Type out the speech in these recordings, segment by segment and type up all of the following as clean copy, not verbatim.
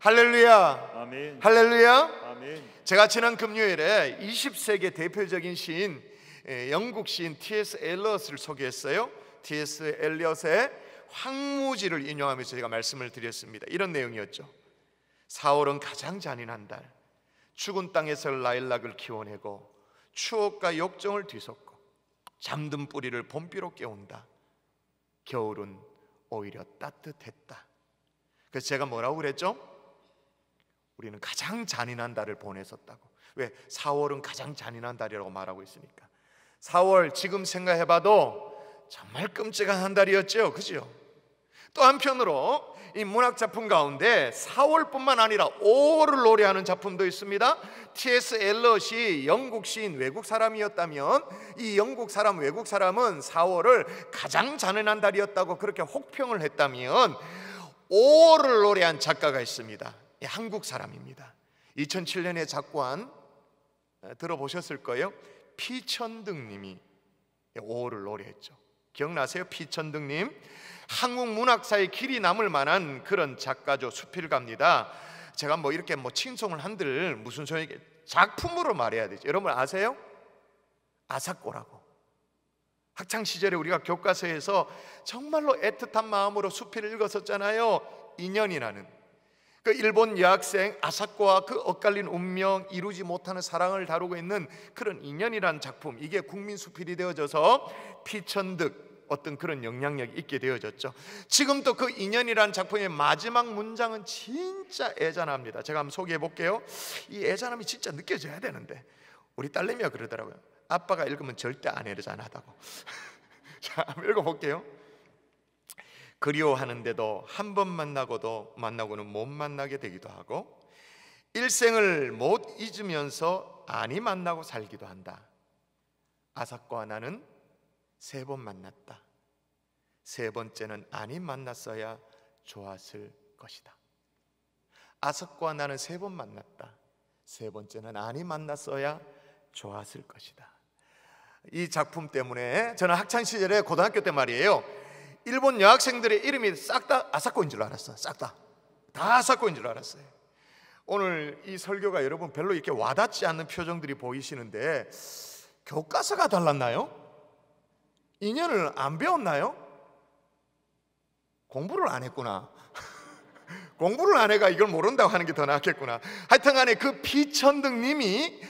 할렐루야. 아멘. 할렐루야. 아멘. 제가 지난 금요일에 20세기 대표적인 시인, 영국 시인 T.S. 엘리엇을 소개했어요. T.S. 엘리엇의 황무지를 인용하면서 제가 말씀을 드렸습니다. 이런 내용이었죠. 4월은 가장 잔인한 달. 죽은 땅에서 라일락을 키워내고 추억과 욕정을 뒤섞고 잠든 뿌리를 봄비로 깨운다. 겨울은 오히려 따뜻했다. 그래서 제가 뭐라고 그랬죠? 우리는 가장 잔인한 달을 보냈었다고. 왜? 4월은 가장 잔인한 달이라고 말하고 있으니까. 4월 지금 생각해봐도 정말 끔찍한 한 달이었죠. 그죠? 또 한편으로 이 문학 작품 가운데 4월뿐만 아니라 5월을 노래하는 작품도 있습니다. T.S. 엘리엇이 영국 시인 외국 사람이었다면 이 영국 사람 외국 사람은 4월을 가장 잔인한 달이었다고 그렇게 혹평을 했다면 5월을 노래한 작가가 있습니다. 한국 사람입니다. 2007년에 작고한 들어보셨을 거예요. 피천득님이 5월을 노래했죠. 기억나세요? 피천득님. 한국 문학사에 길이 남을 만한 그런 작가죠. 수필가입니다. 제가 이렇게 칭송을 한들 무슨 소용이, 작품으로 말해야 되죠. 여러분 아세요? 아사코라고. 학창 시절에 우리가 교과서에서 정말로 애틋한 마음으로 수필을 읽었었잖아요. 인연이라는 그 일본 여학생 아사코와 그 엇갈린 운명, 이루지 못하는 사랑을 다루고 있는 그런 인연이라는 작품, 이게 국민 수필이 되어져서 피천득 어떤 그런 영향력이 있게 되어졌죠. 지금도 그 인연이라는 작품의 마지막 문장은 진짜 애잔합니다. 제가 한번 소개해 볼게요. 이 애잔함이 진짜 느껴져야 되는데 우리 딸내미가 그러더라고요. 아빠가 읽으면 절대 안 애잔하다고. 자, 한번 읽어볼게요. 그리워하는데도 한 번 만나고는 못 만나게 되기도 하고 일생을 못 잊으면서 아니 만나고 살기도 한다. 아사코와 나는 3번 만났다. 3번째는 아니 만났어야 좋았을 것이다. 아사코와 나는 3번 만났다. 3번째는 아니 만났어야 좋았을 것이다. 이 작품 때문에 저는 학창시절에 고등학교 때 말이에요, 일본 여학생들의 이름이 싹 다 아사코인 줄 알았어. 싹 다 아사코인 줄 알았어요. 오늘 이 설교가 여러분 별로 이렇게 와닿지 않는 표정들이 보이시는데 교과서가 달랐나요? 인연을 안 배웠나요? 공부를 안 했구나. 공부를 안 해가 이걸 모른다고 하는 게 더 낫겠구나. 하여튼간에 그 피천득님이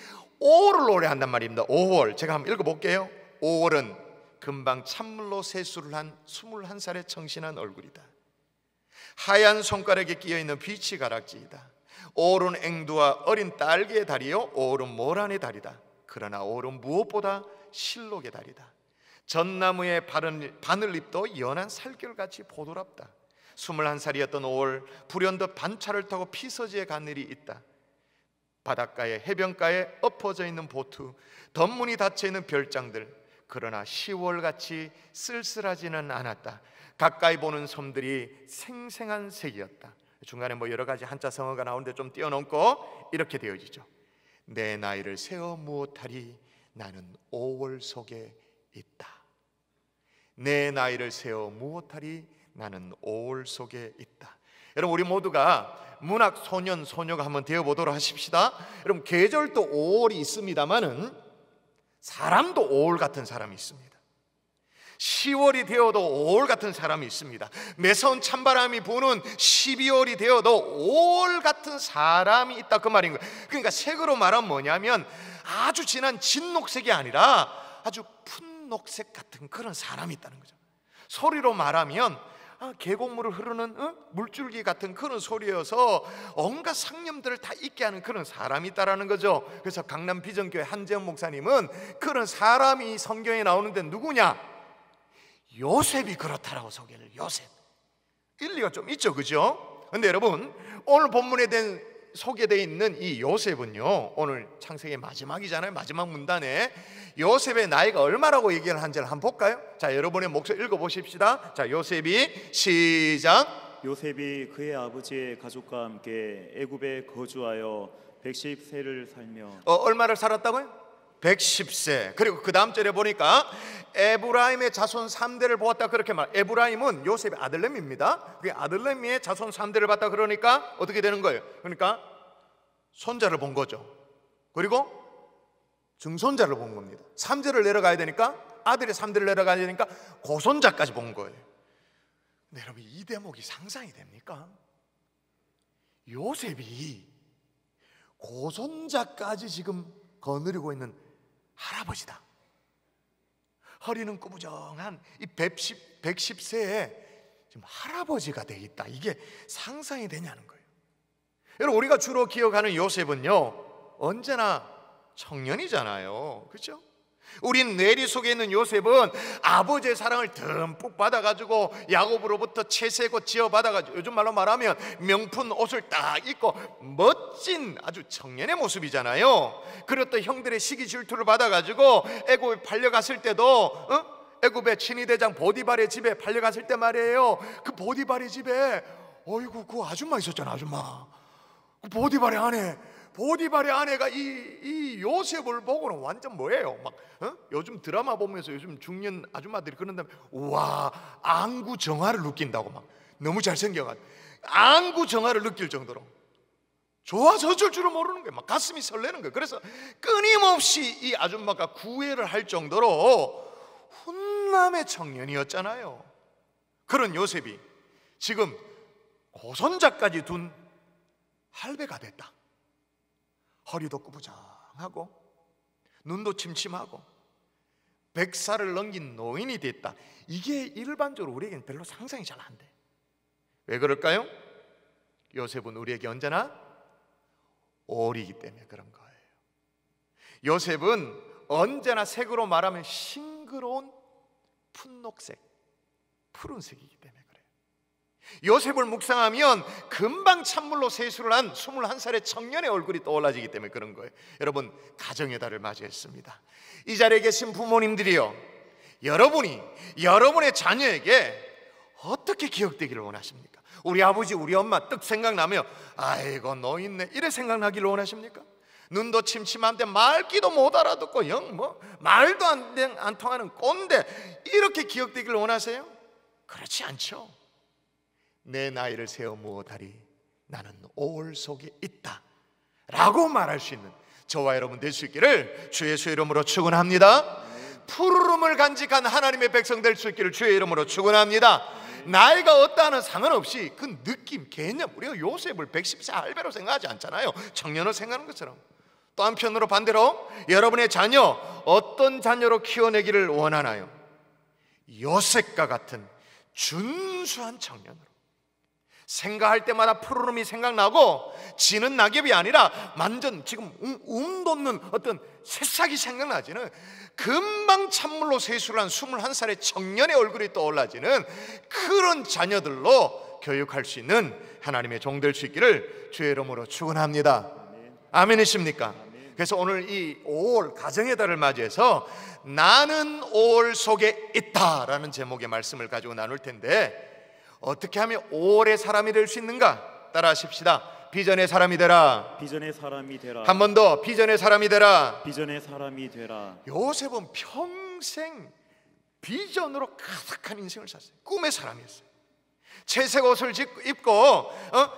5월을 노래한단 말입니다. 5월 제가 한번 읽어볼게요. 5월은 금방 찬물로 세수를 한 21살의 청신한 얼굴이다. 하얀 손가락에 끼어있는 빛이 가락지이다. 5월은 앵두와 어린 딸기의 달이요, 5월은 모란의 달이다. 그러나 5월은 무엇보다 실록의 달이다. 전나무의 바늘잎도 연한 살결같이 보드랍다. 21살이었던 5월, 불현듯 반차를 타고 피서지에 간 일이 있다. 바닷가에 해변가에 엎어져 있는 보트, 덧문이 닫혀있는 별장들, 그러나 10월같이 쓸쓸하지는 않았다. 가까이 보는 섬들이 생생한 색이었다. 중간에 여러 가지 한자 성어가 나오는데 좀 뛰어넘고 이렇게 되어지죠. 내 나이를 세어 무엇하리 나는 5월 속에 있다. 내 나이를 세어 무엇하리 나는 5월 속에 있다. 여러분 우리 모두가 문학 소년 소녀가 한번 되어보도록 하십시다. 여러분 계절도 5월이 있습니다만은 사람도 5월 같은 사람이 있습니다. 10월이 되어도 5월 같은 사람이 있습니다. 매서운 찬바람이 부는 12월이 되어도 5월 같은 사람이 있다, 그 말인 거예요. 그러니까 색으로 말하면 뭐냐면 아주 진한 진녹색이 아니라 아주 풋녹색 같은 그런 사람이 있다는 거죠. 소리로 말하면 계곡물을 흐르는 물줄기 같은 그런 소리여서 온갖 상념들을 다 잊게 하는 그런 사람이 있다라는 거죠. 그래서 강남 비전교회 한재현 목사님은 그런 사람이 성경에 나오는데 누구냐? 요셉이 그렇다라고 소개를. 요셉. 일리가 좀 있죠, 그죠? 근데 여러분 오늘 본문에 소개되어 있는 이 요셉은요, 오늘 창세기 마지막이잖아요. 마지막 문단에 요셉의 나이가 얼마라고 얘기를 한지를 한번 볼까요? 자, 여러분의 목소리 읽어보십시다. 자, 요셉이 시작. 요셉이 그의 아버지의 가족과 함께 애굽에 거주하여 110세를 살며 얼마를 살았다고요? 110세. 그리고 그 다음 절에 보니까 에브라임의 자손 3대를 보았다 그렇게 말. 에브라임은 요셉의 아들내미입니다. 그 아들내미의 자손 3대를 봤다 그러니까 어떻게 되는 거예요? 그러니까 손자를 본 거죠. 그리고 증손자를 본 겁니다. 3대를 내려가야 되니까, 아들의 3대를 내려가야 되니까 고손자까지 본 거예요. 근데 여러분, 이 대목이 상상이 됩니까? 요셉이 고손자까지 지금 거느리고 있는 할아버지다. 허리는 꾸부정한 이 110세에 지금 할아버지가 돼 있다. 이게 상상이 되냐는 거예요. 여러분, 우리가 주로 기억하는 요셉은요, 언제나 청년이잖아요. 그렇죠? 우린 뇌리 속에 있는 요셉은 아버지의 사랑을 듬뿍 받아가지고 야곱으로부터 채색옷 지어받아가지고 요즘 말로 말하면 명품 옷을 딱 입고 멋진 아주 청년의 모습이잖아요. 그리고 또 형들의 시기 질투를 받아가지고 애굽에 팔려갔을 때도 애굽의 친위대장 보디발의 집에 팔려갔을 때 말이에요, 그 보디발의 집에 어이구 그 아줌마 있었잖아. 아줌마, 그 보디발의 아내가 이 요셉을 보고는 완전 뭐예요? 막 요즘 드라마 보면서 요즘 중년 아줌마들이 그런다면 우와, 안구 정화를 느낀다고, 막 너무 잘생겨가지고 안구 정화를 느낄 정도로 좋아서 어쩔 줄을 모르는 거예요. 막 가슴이 설레는 거예요. 그래서 끊임없이 이 아줌마가 구애를 할 정도로 훈남의 청년이었잖아요. 그런 요셉이 지금 고손자까지 둔 할배가 됐다. 허리도 꾸부정하고 눈도 침침하고 100살을 넘긴 노인이 됐다. 이게 일반적으로 우리에게는 별로 상상이 잘 안 돼. 왜 그럴까요? 요셉은 우리에게 언제나 오리이기 때문에 그런 거예요. 요셉은 언제나 색으로 말하면 싱그러운 풋녹색, 푸른색이기 때문에 그래요. 요셉을 묵상하면 금방 찬물로 세수를 한 21살의 청년의 얼굴이 떠올라지기 때문에 그런 거예요. 여러분, 가정의 달을 맞이했습니다. 이 자리에 계신 부모님들이요, 여러분이 여러분의 자녀에게 어떻게 기억되기를 원하십니까? 우리 아버지 우리 엄마 떡 생각나면 아이고 노인네 이래 생각나기를 원하십니까? 눈도 침침한데 말귀도 못 알아듣고 영 말도 안 통하는 꼰대 이렇게 기억되기를 원하세요? 그렇지 않죠. 내 나이를 세어 무엇하리, 나는 오월 속에 있다 라고 말할 수 있는 저와 여러분 될 수 있기를 주의 예수의 이름으로 축원합니다. 푸르름을 간직한 하나님의 백성 될 수 있기를 주의 이름으로 축원합니다. 나이가 어떠하는 상관없이 그 느낌, 개념, 우리가 요셉을 110세 할배로 생각하지 않잖아요. 청년을 생각하는 것처럼. 또 한편으로 반대로 여러분의 자녀, 어떤 자녀로 키워내기를 원하나요? 요셉과 같은 준수한 청년으로. 생각할 때마다 푸르름이 생각나고 지는 낙엽이 아니라 완전 지금 돋는 어떤 새싹이 생각나지는, 금방 찬물로 세수를 한 21살의 청년의 얼굴이 떠올라지는 그런 자녀들로 교육할 수 있는 하나님의 종 될 수 있기를 주의 이름으로 축원합니다. 아멘이십니까? 그래서 오늘 이 5월 가정의 달을 맞이해서 나는 5월 속에 있다라는 제목의 말씀을 가지고 나눌 텐데, 어떻게 하면 5월의 사람이 될 수 있는가? 따라 하십시다. 비전의 사람이 되라. 비전의 사람이 되라. 한 번 더, 비전의 사람이 되라. 비전의 사람이 되라. 요셉은 평생 비전으로 가득한 인생을 살았어요. 꿈의 사람이었어요. 채색 옷을 입고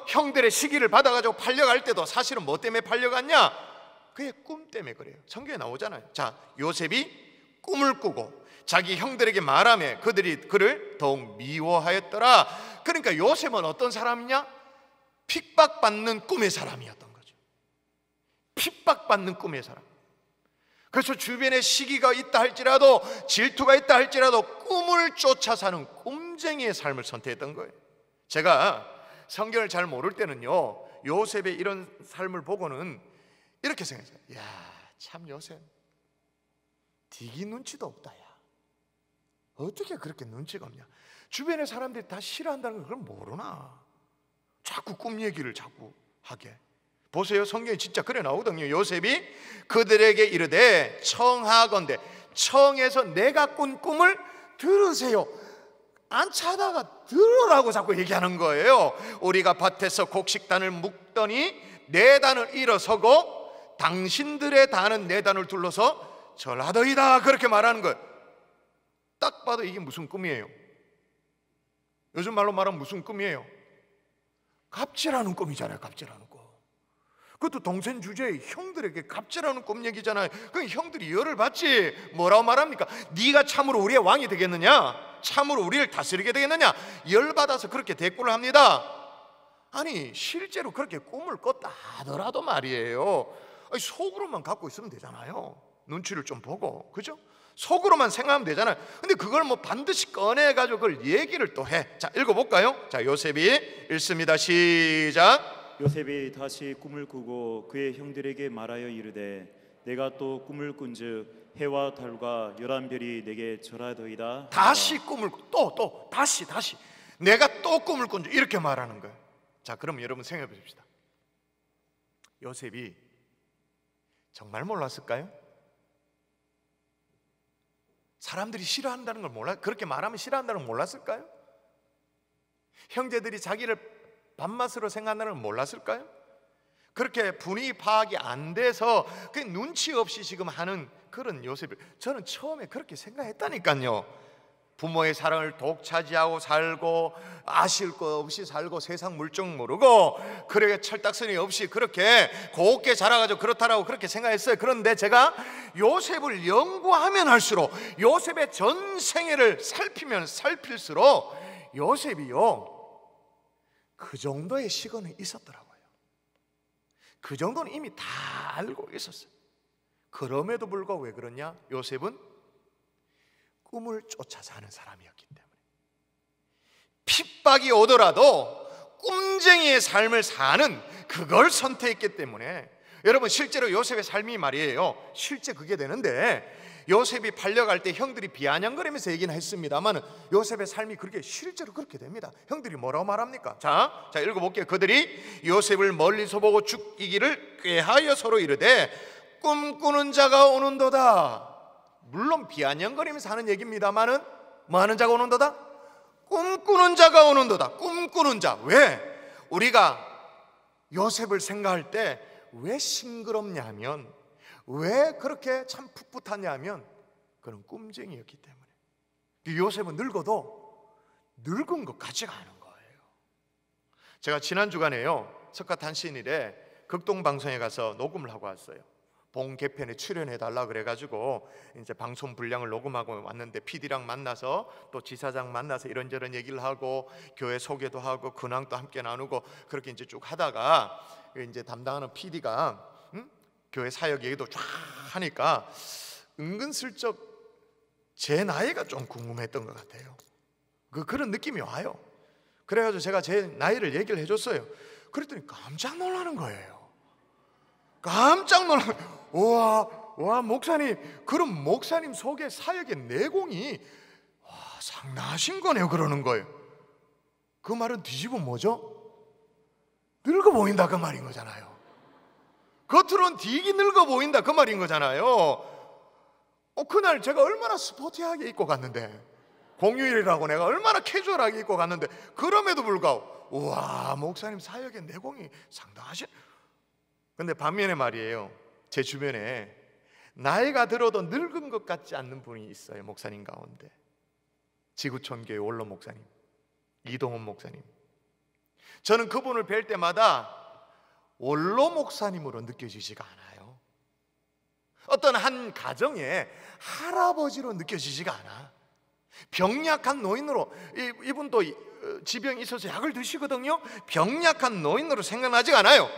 형들의 시기를 받아가지고 팔려갈 때도 사실은 뭐 때문에 팔려갔냐? 그의 꿈 때문에 그래요. 성경에 나오잖아요. 자, 요셉이 꿈을 꾸고 자기 형들에게 말하며 그들이 그를 더욱 미워하였더라. 그러니까 요셉은 어떤 사람이냐? 핍박받는 꿈의 사람이었던 거죠. 핍박받는 꿈의 사람. 그래서 주변에 시기가 있다 할지라도, 질투가 있다 할지라도 꿈을 쫓아 사는 꿈쟁이의 삶을 선택했던 거예요. 제가 성경을 잘 모를 때는요, 요셉의 이런 삶을 보고는 이렇게 생각했어요. 야, 참 요셉 디기 눈치도 없다. 야, 어떻게 그렇게 눈치가 없냐? 주변의 사람들이 다 싫어한다는 걸 모르나? 자꾸 꿈 얘기를 자꾸 하게. 보세요, 성경에 진짜 그래 나오거든요. 요셉이 그들에게 이르되 청하건대, 청해서 내가 꾼 꿈을 들으세요. 안 차다가 들으라고 자꾸 얘기하는 거예요. 우리가 밭에서 곡식단을 묶더니 네 단을 일어서고 당신들의 단은 네 단을 둘러서 전하더이다 그렇게 말하는 것. 딱 봐도 이게 무슨 꿈이에요? 요즘 말로 말하면 무슨 꿈이에요? 갑질하는 꿈이잖아요. 갑질하는 꿈. 그것도 동생 주제에 형들에게 갑질하는 꿈 얘기잖아요. 그럼 형들이 열을 받지. 뭐라고 말합니까? 네가 참으로 우리의 왕이 되겠느냐? 참으로 우리를 다스리게 되겠느냐? 열받아서 그렇게 대꾸를 합니다. 아니 실제로 그렇게 꿈을 꿨다 하더라도 말이에요, 아니, 속으로만 갖고 있으면 되잖아요. 눈치를 좀 보고, 그죠? 속으로만 생각하면 되잖아요. 근데 그걸 뭐 반드시 꺼내가지고 그걸 얘기를 또 해. 자, 읽어볼까요? 자, 요셉이 읽습니다. 시작. 요셉이 다시 꿈을 꾸고 그의 형들에게 말하여 이르되 내가 또 꿈을 꾼즉 해와 달과 11별이 내게 절하더이다. 다시 꿈을 또 다시 내가 또 꿈을 꾼 줄 이렇게 말하는 거예요. 자, 그럼 여러분 생각해 보십시다. 요셉이 정말 몰랐을까요? 사람들이 싫어한다는 걸 몰라? 그렇게 말하면 싫어한다는 걸 몰랐을까요? 형제들이 자기를 밥맛으로 생각한다는 걸 몰랐을까요? 그렇게 분위기 파악이 안 돼서 그 눈치 없이 지금 하는 그런 요셉을 저는 처음에 그렇게 생각했다니까요. 부모의 사랑을 독차지하고 살고 아실 거 없이 살고 세상 물정 모르고 그렇게 철딱서니 없이 그렇게 곱게 자라가지고 그렇다라고 그렇게 생각했어요. 그런데 제가 요셉을 연구하면 할수록, 요셉의 전 생애를 살피면 살필수록 요셉이요, 그 정도의 시간이 있었더라고요. 그 정도는 이미 다 알고 있었어요. 그럼에도 불구하고 왜 그러냐? 요셉은 꿈을 쫓아 사는 사람이었기 때문에 핍박이 오더라도 꿈쟁이의 삶을 사는 그걸 선택했기 때문에, 여러분 실제로 요셉의 삶이 말이에요, 실제 그게 되는데, 요셉이 팔려갈 때 형들이 비아냥거리면서 얘기는 했습니다만 요셉의 삶이 그렇게 실제로 그렇게 됩니다. 형들이 뭐라고 말합니까? 자 읽어볼게요. 그들이 요셉을 멀리서 보고 죽이기를 꾀하여 서로 이르되 꿈꾸는 자가 오는도다. 물론 비아냥거리면서 하는 얘기입니다만은 뭐 하는 자가 오는도다? 꿈꾸는 자가 오는도다. 꿈꾸는 자. 왜? 우리가 요셉을 생각할 때 왜 싱그럽냐면, 왜 그렇게 참 풋풋하냐면 그런 꿈쟁이였기 때문에. 요셉은 늙어도 늙은 것 같지가 않은 거예요. 제가 지난 주간에요, 석가탄신일에 극동방송에 가서 녹음을 하고 왔어요. 본 개편에 출연해달라 그래가지고 이제 방송 분량을 녹음하고 왔는데 PD랑 만나서 또 지사장 만나서 이런저런 얘기를 하고 교회 소개도 하고 근황도 함께 나누고 그렇게 이제 쭉 하다가 이제 담당하는 PD가 교회 사역 얘기도 쫙 하니까 은근슬쩍 제 나이가 좀 궁금했던 것 같아요. 그런 느낌이 와요. 그래가지고 제가 제 나이를 얘기를 해줬어요. 그랬더니 깜짝 놀라는 거예요. 깜짝 놀라. 와 목사님, 그럼 목사님 속에 사역의 내공이 상당하신 거네요. 그러는 거예요. 그 말은 뒤집어 뭐죠? 늙어 보인다 그 말인 거잖아요. 겉으로는 되게 늙어 보인다 그 말인 거잖아요. 그날 제가 얼마나 스포티하게 입고 갔는데, 공휴일이라고 내가 얼마나 캐주얼하게 입고 갔는데, 그럼에도 불구하고 우와 목사님 사역의 내공이 상당하신. 근데 반면에 말이에요, 제 주변에 나이가 들어도 늙은 것 같지 않는 분이 있어요. 목사님 가운데 지구촌교회 원로 목사님 이동훈 목사님. 저는 그분을 뵐 때마다 원로 목사님으로 느껴지지가 않아요. 어떤 한 가정의 할아버지로 느껴지지가 않아. 병약한 노인으로, 이분도 지병이 있어서 약을 드시거든요. 병약한 노인으로 생각나지 않아요.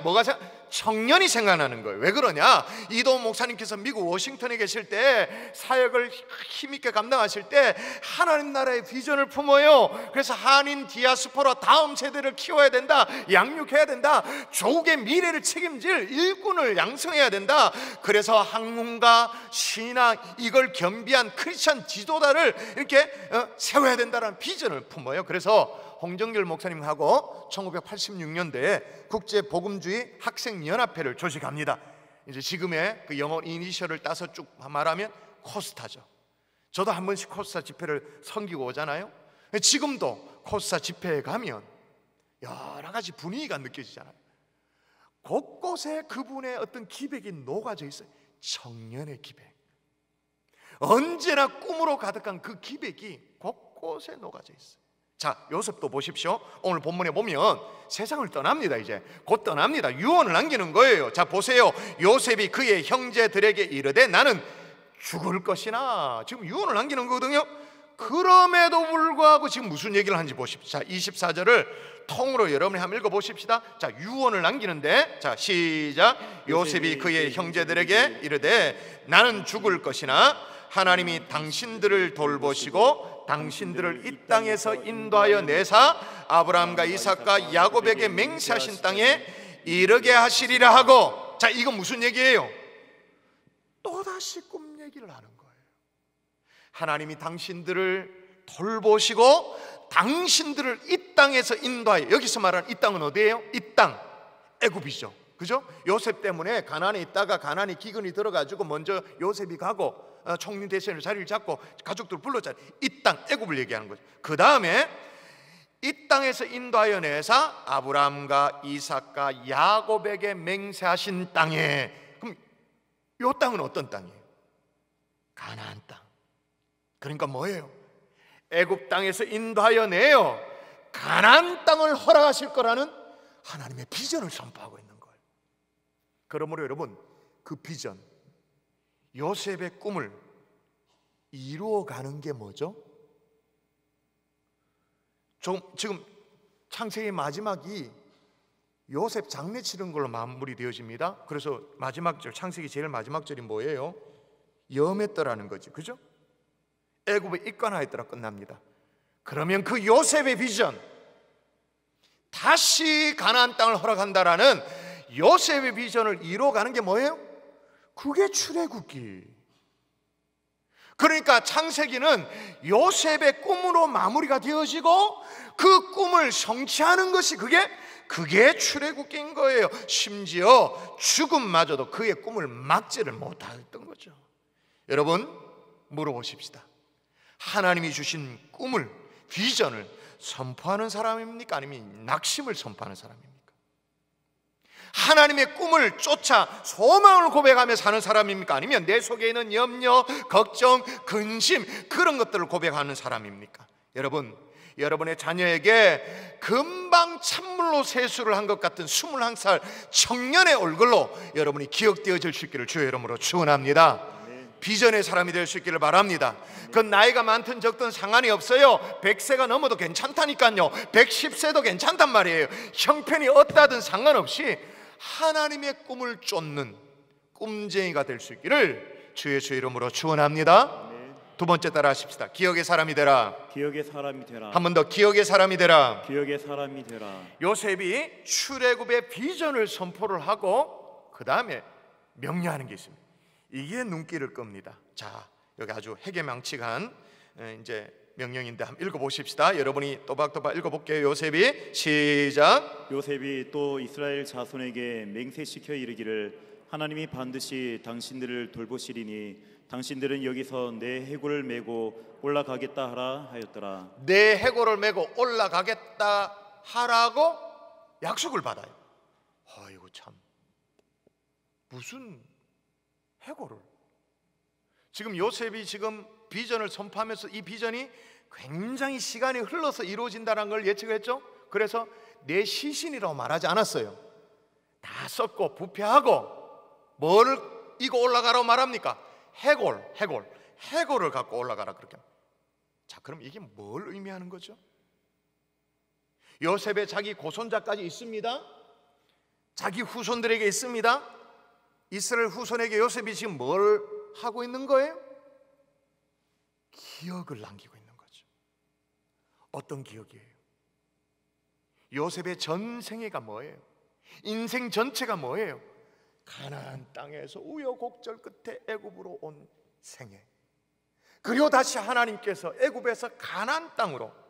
청년이 생각나는 거예요. 왜 그러냐? 이도훈 목사님께서 미국 워싱턴에 계실 때 사역을 힘있게 감당하실 때 하나님 나라의 비전을 품어요. 그래서 한인 디아스포라 다음 세대를 키워야 된다, 양육해야 된다, 조국의 미래를 책임질 일꾼을 양성해야 된다. 그래서 학문과 신앙, 이걸 겸비한 크리스찬 지도자를 이렇게 세워야 된다는 비전을 품어요. 그래서 홍정길 목사님하고 1986년도에 국제복음주의 학생연합회를 조직합니다. 이제 지금의 그 영어 이니셜을 따서 쭉 말하면 코스타죠. 저도 한 번씩 코스타 집회를 섬기고 오잖아요. 지금도 코스타 집회에 가면 여러 가지 분위기가 느껴지잖아요. 곳곳에 그분의 어떤 기백이 녹아져 있어요. 청년의 기백, 언제나 꿈으로 가득한 그 기백이 곳곳에 녹아져 있어요. 자, 요셉도 보십시오. 오늘 본문에 보면 세상을 떠납니다. 이제 곧 떠납니다. 유언을 남기는 거예요. 자, 보세요. 요셉이 그의 형제들에게 이르되 나는 죽을 것이나, 지금 유언을 남기는 거거든요. 그럼에도 불구하고 지금 무슨 얘기를 하는지 보십시오. 자, 24절을 통으로 여러분이 한번 읽어보십시다. 자, 유언을 남기는데, 자, 시작. 요셉이 그의 형제들에게 이르되 나는 죽을 것이나 하나님이 당신들을 돌보시고 당신들을 이 땅에서 인도하여 내사 아브라함과 이삭과 야곱에게 맹세하신 땅에 이르게 하시리라 하고. 자, 이건 무슨 얘기예요? 또다시 꿈 얘기를 하는 거예요. 하나님이 당신들을 돌보시고 당신들을 이 땅에서 인도하여, 여기서 말하는 이 땅은 어디예요? 이 땅, 애굽이죠. 그죠? 요셉 때문에 가나안에 있다가 가나안이 기근이 들어가지고 먼저 요셉이 가고 총리 대신으로 자리를 잡고 가족들 불렀잖아요. 이 땅, 애굽을 얘기하는 거죠. 그 다음에 이 땅에서 인도하여 내사 아브라함과 이삭과 야곱에게 맹세하신 땅에, 그럼 이 땅은 어떤 땅이에요? 가나안 땅. 그러니까 뭐예요? 애굽 땅에서 인도하여 내어 가나안 땅을 허락하실 거라는 하나님의 비전을 선포하고 있는 거예요. 그러므로 여러분, 그 비전, 요셉의 꿈을 이루어가는 게 뭐죠? 지금 창세기 마지막이 요셉 장례 치른 걸로 마무리되어집니다. 그래서 마지막 절, 창세기 제일 마지막 절이 뭐예요? 염했더라는 거지, 그죠? 애굽에 입관하였더라 끝납니다. 그러면 그 요셉의 비전, 다시 가나안 땅을 허락한다라는 요셉의 비전을 이루어가는 게 뭐예요? 그게 출애굽기. 그러니까 창세기는 요셉의 꿈으로 마무리가 되어지고 그 꿈을 성취하는 것이 그게 출애굽기인 거예요. 심지어 죽음마저도 그의 꿈을 막지를 못했던 거죠. 여러분, 물어보십시다. 하나님이 주신 꿈을, 비전을 선포하는 사람입니까? 아니면 낙심을 선포하는 사람입니까? 하나님의 꿈을 쫓아 소망을 고백하며 사는 사람입니까? 아니면 내 속에 있는 염려, 걱정, 근심, 그런 것들을 고백하는 사람입니까? 여러분, 여러분의 자녀에게 금방 찬물로 세수를 한 것 같은 21살 청년의 얼굴로 여러분이 기억되어질 수 있기를 주의 이름으로 축원합니다. 비전의 사람이 될 수 있기를 바랍니다. 그 나이가 많든 적든 상관이 없어요. 100세가 넘어도 괜찮다니까요. 110세도 괜찮단 말이에요. 형편이 어떠든 상관없이 하나님의 꿈을 쫓는 꿈쟁이가 될 수 있기를 주의 이름으로 축원합니다. 두 번째 따라 하십시다. 기억의 사람이 되라. 기억의 사람이 되라. 한 번 더, 기억의 사람이 되라. 기억의 사람이 되라. 요셉이 출애굽의 비전을 선포를 하고 그 다음에 명령하는 게 있습니다. 이게 눈길을 끕니다. 자, 여기 아주 해괴망측한 이제 명령인데 한번 읽어보십시다. 여러분이 또박또박 읽어볼게요. 요셉이 시작. 요셉이 또 이스라엘 자손에게 맹세시켜 이르기를 하나님이 반드시 당신들을 돌보시리니 당신들은 여기서 내 해골을 메고 올라가겠다 하라 하였더라. 내 해골을 메고 올라가겠다 하라고 약속을 받아요. 아이고 참, 무슨 해골을. 지금 요셉이 지금 비전을 선포하면서 이 비전이 굉장히 시간이 흘러서 이루어진다는 걸 예측했죠. 그래서 내 시신이라고 말하지 않았어요. 다 썩고 부패하고 뭘 이거 올라가라고 말합니까? 해골을 갖고 올라가라 그렇게. 자, 그럼 이게 뭘 의미하는 거죠? 요셉의 자기 고손자까지 있습니다. 자기 후손들에게 있습니다. 이스라엘 후손에게 요셉이 지금 뭘 하고 있는 거예요? 기억을 남기고 있는 거죠. 어떤 기억이에요? 요셉의 전생애가 뭐예요? 인생 전체가 뭐예요? 가나안 땅에서 우여곡절 끝에 애굽으로 온 생애, 그리고 다시 하나님께서 애굽에서 가나안 땅으로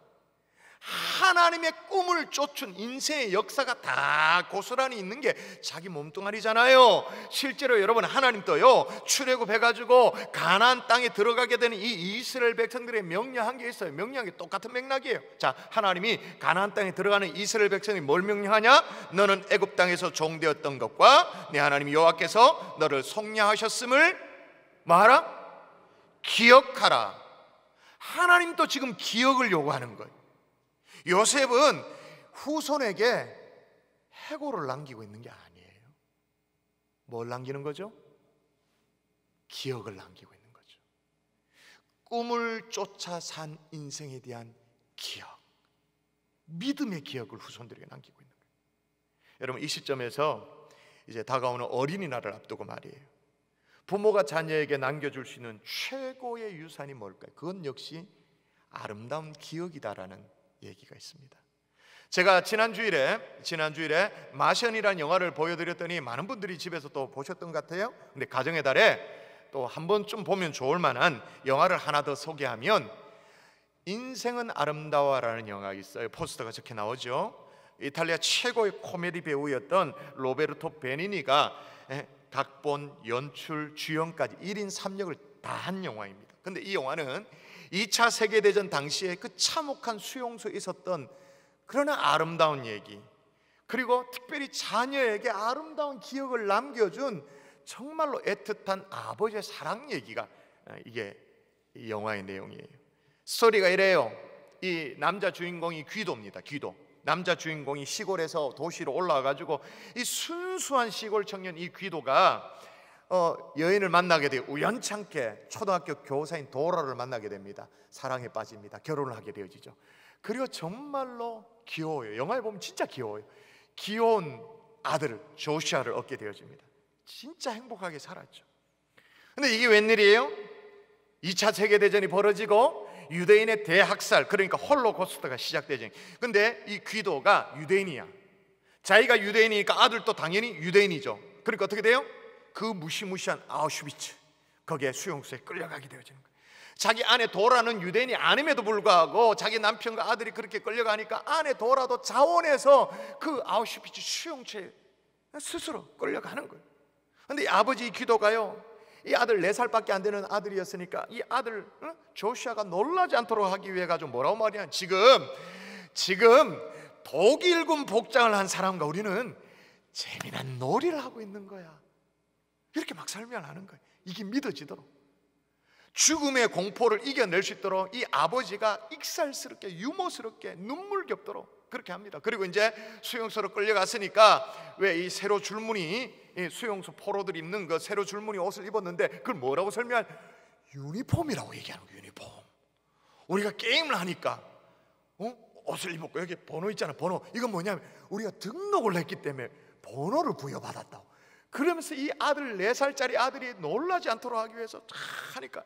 하나님의 꿈을 쫓은 인생의 역사가 다 고스란히 있는 게 자기 몸뚱아리잖아요. 실제로 여러분, 하나님도요 출애굽해가지고 가나안 땅에 들어가게 되는 이 이스라엘 백성들의 명령한 게 있어요. 명령이 똑같은 맥락이에요. 자, 하나님이 가나안 땅에 들어가는 이스라엘 백성이 뭘 명령하냐? 너는 애굽 땅에서 종되었던 것과 내 하나님 여호와께서 너를 속량하셨음을 말하라. 기억하라. 하나님도 지금 기억을 요구하는 거예요. 요셉은 후손에게 해고를 남기고 있는 게 아니에요. 뭘 남기는 거죠? 기억을 남기고 있는 거죠. 꿈을 쫓아 산 인생에 대한 기억, 믿음의 기억을 후손들에게 남기고 있는 거예요. 여러분, 이 시점에서 이제 다가오는 어린이날을 앞두고 말이에요. 부모가 자녀에게 남겨줄 수 있는 최고의 유산이 뭘까요? 그건 역시 아름다운 기억이다라는 얘기가 있습니다. 제가 지난주일에 마션이라는 영화를 보여드렸더니 많은 분들이 집에서 또 보셨던 것 같아요. 근데 가정의 달에 또 한 번쯤 보면 좋을 만한 영화를 하나 더 소개하면 인생은 아름다워라는 영화가 있어요. 포스터가 저렇게 나오죠. 이탈리아 최고의 코미디 배우였던 로베르토 베니니가 각본, 연출, 주연까지 1인 3역을 다 한 영화입니다. 근데 이 영화는 2차 세계대전 당시에 그 참혹한 수용소에 있었던 그러나 아름다운 얘기, 그리고 특별히 자녀에게 아름다운 기억을 남겨준 정말로 애틋한 아버지의 사랑 얘기가 이게 이 영화의 내용이에요. 스토리가 이래요. 이 남자 주인공이 귀도입니다. 귀도. 남자 주인공이 시골에서 도시로 올라와가지고 이 순수한 시골 청년 이 귀도가 여인을 만나게 돼요. 우연찮게 초등학교 교사인 도라를 만나게 됩니다. 사랑에 빠집니다. 결혼을 하게 되어지죠. 그리고 정말로 귀여워요. 영화에 보면 진짜 귀여워요. 귀여운 아들 조슈아를 얻게 되어집니다. 진짜 행복하게 살았죠. 근데 이게 웬일이에요? 2차 세계대전이 벌어지고 유대인의 대학살, 그러니까 홀로코스트가 시작되죠. 근데 이 귀도가 유대인이야. 자기가 유대인이니까 아들도 당연히 유대인이죠. 그러니까 어떻게 돼요? 그 무시무시한 아우슈비츠, 거기에 수용소에 끌려가게 되어지는 거예요. 자기 아내 도라는 유대인이 아님에도 불구하고 자기 남편과 아들이 그렇게 끌려가니까 아내 도라도 자원해서 그 아우슈비츠 수용소에 스스로 끌려가는 거예요. 근데 이 아버지 귀도가요, 이 아들 4살밖에 안 되는 아들이었으니까 이 아들 조슈아가 놀라지 않도록 하기 위해 가지고 뭐라고 말이야? 지금 독일군 복장을 한 사람과 우리는 재미난 놀이를 하고 있는 거야. 이렇게 막 설명하는 거예요. 이게 믿어지도록, 죽음의 공포를 이겨낼 수 있도록 이 아버지가 익살스럽게 유머스럽게 눈물겹도록 그렇게 합니다. 그리고 이제 수용소로 끌려갔으니까 왜 이 세로 줄무늬, 이 수용소 포로들이 입는 그 세로 줄무늬 옷을 입었는데 그걸 뭐라고 설명할? 유니폼이라고 얘기하는 거예요. 유니폼. 우리가 게임을 하니까 옷을 입었고 여기 번호 있잖아. 번호. 이건 뭐냐면 우리가 등록을 했기 때문에 번호를 부여받았다고. 그러면서 이 아들 4살짜리 아들이 놀라지 않도록 하기 위해서 쫙 하니까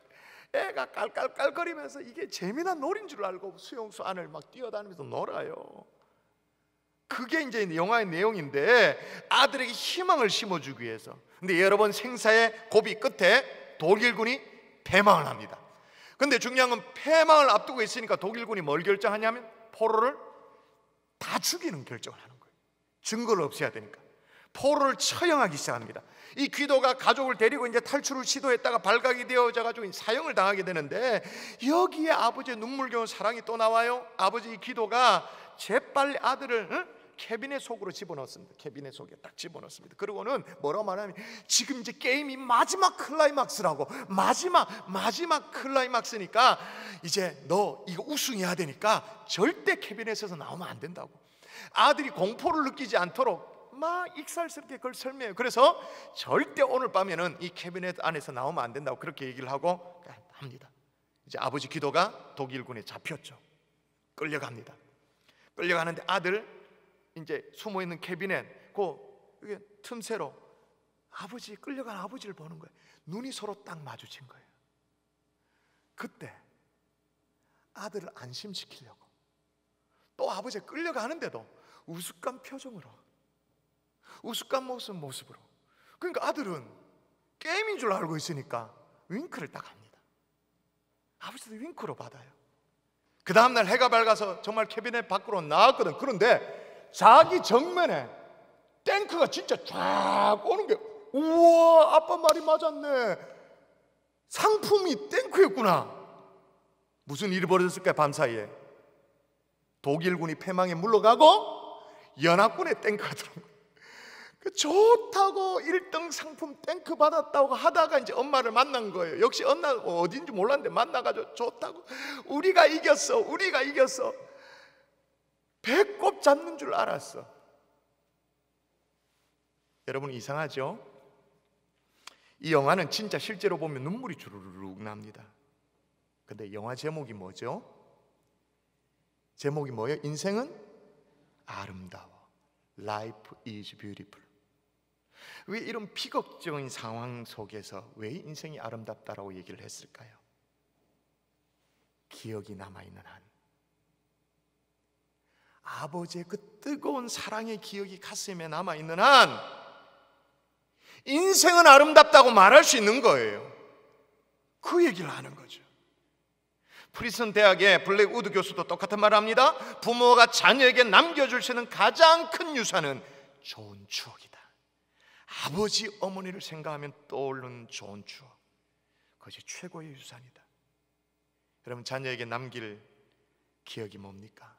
애가 깔깔깔거리면서 이게 재미난 놀이인 줄 알고 수용소 안을 막 뛰어다니면서 놀아요. 그게 이제 영화의 내용인데 아들에게 희망을 심어주기 위해서. 근데 여러분, 생사의 고비 끝에 독일군이 패망을 합니다. 근데 중요한 건 패망을 앞두고 있으니까 독일군이 뭘 결정하냐면 포로를 다 죽이는 결정을 하는 거예요. 증거를 없애야 되니까 포로를 처형하기 시작합니다. 이 귀도가 가족을 데리고 이제 탈출을 시도했다가 발각이 되어져가지고 사형을 당하게 되는데 여기에 아버지의 눈물겨운 사랑이 또 나와요. 아버지 이 귀도가 재빨리 아들을 캐비넷 속으로 집어넣습니다. 캐비넷 속에 딱 집어넣습니다. 그리고는 뭐라고 말하면 지금 이제 게임이 마지막 클라이막스라고, 마지막 클라이막스니까 이제 너 이거 우승해야 되니까 절대 캐비넷에서 나오면 안 된다고. 아들이 공포를 느끼지 않도록 막 익살스럽게 그걸 설명해요. 그래서 절대 오늘 밤에는 이 캐비넷 안에서 나오면 안 된다고 그렇게 얘기를 하고 합니다. 이제 아버지 기도가 독일군에 잡혔죠. 끌려갑니다. 끌려가는데 아들 이제 숨어있는 캐비넷 그 틈새로 아버지, 끌려간 아버지를 보는 거예요. 눈이 서로 딱 마주친 거예요. 그때 아들을 안심시키려고 또 아버지가 끌려가는데도 우스꽝 표정으로, 우스꽝 모습으로, 그러니까 아들은 게임인 줄 알고 있으니까 윙크를 딱 합니다. 아버지도 윙크로 받아요. 그 다음날 해가 밝아서 정말 캐비넷 밖으로 나왔거든. 그런데 자기 정면에 탱크가 진짜 쫙 오는 게, 우와, 아빠 말이 맞았네. 상품이 탱크였구나. 무슨 일이 벌어졌을까요? 밤사이에 독일군이 패망에 물러가고 연합군의 탱크가 들어온 거예요. 그 좋다고 1등 상품 땡크 받았다고 하다가 이제 엄마를 만난 거예요. 역시 엄마 어딘지 몰랐는데 만나가지고 좋다고 우리가 이겼어, 우리가 이겼어. 배꼽 잡는 줄 알았어. 여러분 이상하죠? 이 영화는 진짜 실제로 보면 눈물이 주르륵 납니다. 근데 영화 제목이 뭐죠? 제목이 뭐예요? 인생은 아름다워. Life is beautiful. 왜 이런 비극적인 상황 속에서 왜 인생이 아름답다라고 얘기를 했을까요? 기억이 남아있는 한, 아버지의 그 뜨거운 사랑의 기억이 가슴에 남아있는 한 인생은 아름답다고 말할 수 있는 거예요. 그 얘기를 하는 거죠. 프리스턴 대학의 블랙 우드 교수도 똑같은 말을 합니다. 부모가 자녀에게 남겨줄 수 있는 가장 큰 유산은 좋은 추억이다. 아버지 어머니를 생각하면 떠오르는 좋은 추억, 그것이 최고의 유산이다. 여러분 자녀에게 남길 기억이 뭡니까?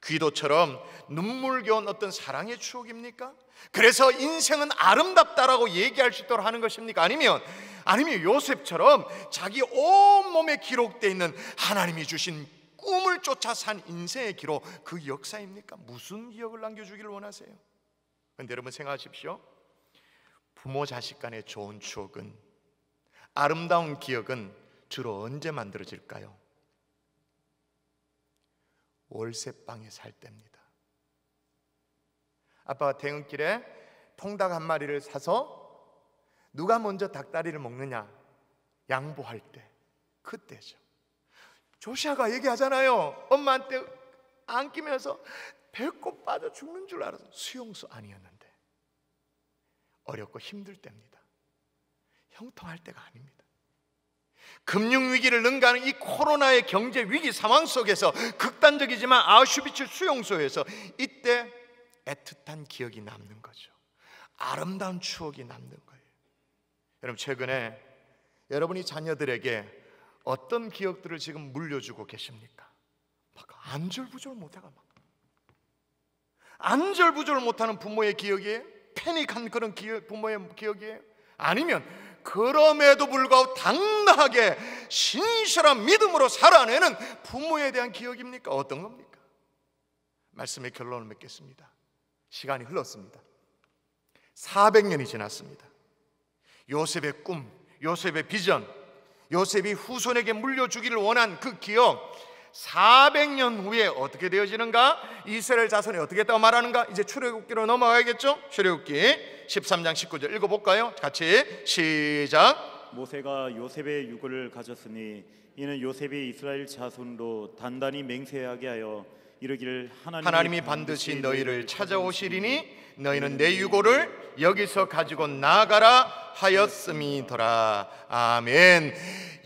귀도처럼 눈물겨운 어떤 사랑의 추억입니까? 그래서 인생은 아름답다라고 얘기할 수 있도록 하는 것입니까? 아니면 요셉처럼 자기 온몸에 기록되어 있는 하나님이 주신 꿈을 쫓아 산 인생의 기록, 그 역사입니까? 무슨 기억을 남겨주기를 원하세요? 그런데 여러분 생각하십시오. 부모 자식 간의 좋은 추억은, 아름다운 기억은 주로 언제 만들어질까요? 월세방에 살 때입니다. 아빠가 퇴근길에 통닭 한 마리를 사서 누가 먼저 닭다리를 먹느냐 양보할 때, 그때죠. 조시아가 얘기하잖아요. 엄마한테 안기면서 배꼽 빠져 죽는 줄 알아서 수용소 아니었는데. 어렵고 힘들 때입니다. 형통할 때가 아닙니다. 금융위기를 능가하는 이 코로나의 경제 위기 상황 속에서, 극단적이지만 아우슈비츠 수용소에서 이때 애틋한 기억이 남는 거죠. 아름다운 추억이 남는 거예요. 여러분 최근에 여러분이 자녀들에게 어떤 기억들을 지금 물려주고 계십니까? 막 안절부절 못해가 막 안절부절 못하는 부모의 기억이에요? 패닉한 그런 부모의 기억이에요? 아니면 그럼에도 불구하고 당당하게 신실한 믿음으로 살아내는 부모에 대한 기억입니까? 어떤 겁니까? 말씀의 결론을 맺겠습니다. 시간이 흘렀습니다. 400년이 지났습니다. 요셉의 꿈, 요셉의 비전, 요셉이 후손에게 물려주기를 원한 그 기억, 400년 후에 어떻게 되어지는가? 이스라엘 자손이 어떻게 했다고 말하는가? 이제 출애굽기로 넘어가야겠죠? 출애굽기 13장 19절 읽어볼까요? 같이 시작. 모세가 요셉의 유고를 가졌으니 이는 요셉이 이스라엘 자손으로 단단히 맹세하게 하여 이르기를 하나님이 반드시 너희를 찾아오시리니 너희는 내 유고를 여기서 가지고 나가라 하였음이더라. 아멘.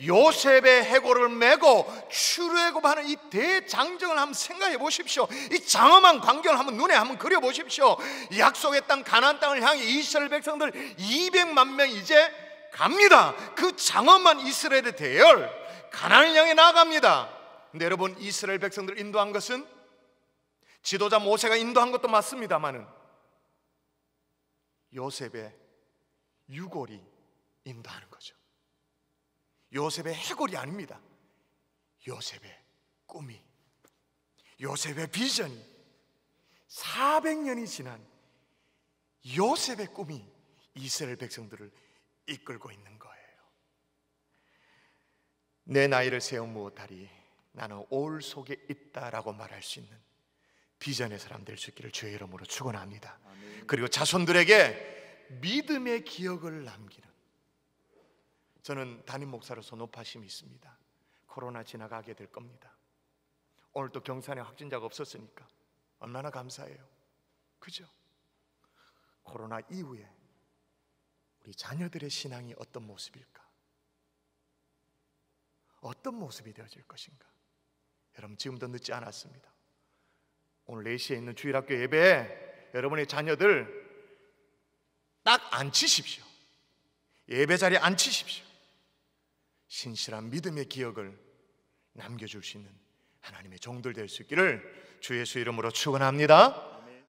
요셉의 해골을 메고 출애굽하는 이 대장정을 한번 생각해 보십시오. 이 장엄한 광경을 한번 눈에 한번 그려 보십시오. 약속의 땅 가나안 땅을 향해 이스라엘 백성들 200만 명 이제 갑니다. 그 장엄한 이스라엘의 대열, 가나안을 향해 나아갑니다. 근데 여러분, 이스라엘 백성들 인도한 것은 지도자 모세가 인도한 것도 맞습니다만은 요셉의 유골이 인도하는 거죠. 요셉의 해골이 아닙니다. 요셉의 꿈이, 요셉의 비전이, 400년이 지난 요셉의 꿈이 이스라엘 백성들을 이끌고 있는 거예요. 내 나이를 세워 무엇하리, 나는 올 속에 있다라고 말할 수 있는 비전의 사람 될 수 있기를 주의 이름으로 축원합니다. 그리고 자손들에게 믿음의 기억을 남기는, 저는 담임 목사로서 높아심이 있습니다. 코로나 지나가게 될 겁니다. 오늘 또 경산에 확진자가 없었으니까 얼마나 감사해요. 그죠? 코로나 이후에 우리 자녀들의 신앙이 어떤 모습일까? 어떤 모습이 되어질 것인가? 여러분 지금도 늦지 않았습니다. 오늘 4시에 있는 주일학교 예배에 여러분의 자녀들 딱 앉히십시오. 예배 자리에 앉히십시오. 신실한 믿음의 기억을 남겨줄 수 있는 하나님의 종들 될 수 있기를 주 예수 이름으로 축원합니다.